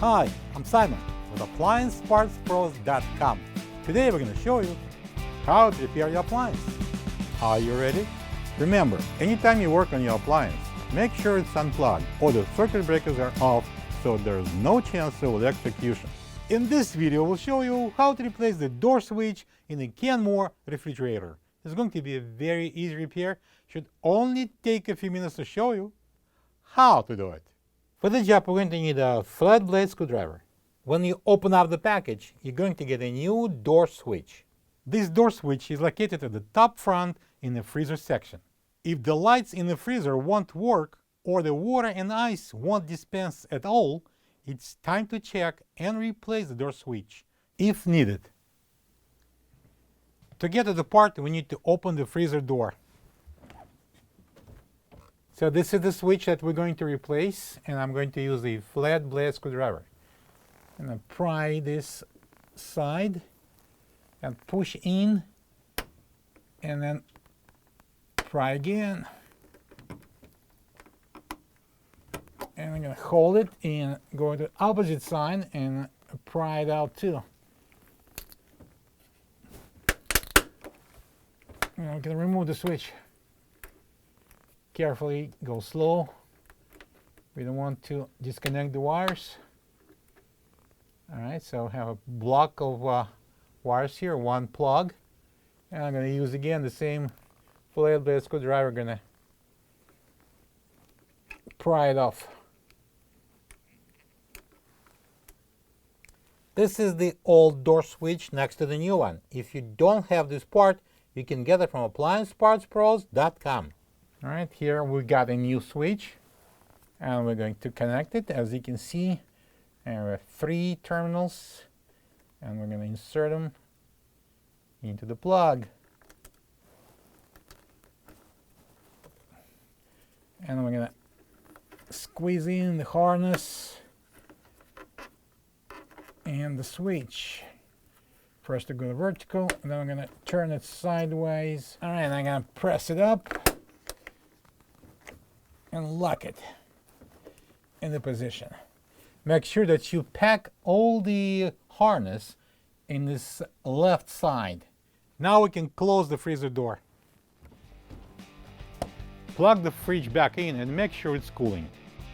Hi, I'm Simon with AppliancePartsPros.com. Today we're going to show you how to repair your appliance. Are you ready? Remember, anytime you work on your appliance, make sure it's unplugged or the circuit breakers are off so there's no chance of electrocution. In this video, we'll show you how to replace the door switch in a Kenmore refrigerator. It's going to be a very easy repair. Should only take a few minutes to show you how to do it. For the job, we're going to need a flat blade screwdriver. When you open up the package, you're going to get a new door switch. This door switch is located at the top front in the freezer section. If the lights in the freezer won't work or the water and ice won't dispense at all, it's time to check and replace the door switch if needed. To get to the part, we need to open the freezer door. So this is the switch that we're going to replace, and I'm going to use the flat blade screwdriver. I'm going to pry this side and push in, and then pry again. And I'm going to hold it and go to the opposite side and pry it out too. Now I'm going to remove the switch. Carefully, go slow. We don't want to disconnect the wires. Alright, so I have a block of wires here, one plug. And I'm going to use again the same flat blade screwdriver, going to pry it off. This is the old door switch next to the new one. If you don't have this part, you can get it from AppliancePartsPros.com. Alright, here we got a new switch, and we're going to connect it. As you can see, there are 3 terminals, and we're going to insert them into the plug. And we're going to squeeze in the harness and the switch. First to go vertical, and then I'm going to turn it sideways. Alright, I'm going to press it up and lock it in the position. Make sure that you pack all the harness in this left side. Now we can close the freezer door. Plug the fridge back in and make sure it's cooling.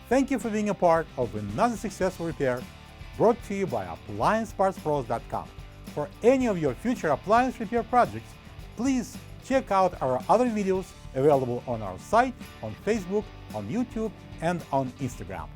Thank you for being a part of another successful repair brought to you by AppliancePartsPros.com. For any of your future appliance repair projects, please check out our other videos available on our site, on Facebook, on YouTube, and on Instagram.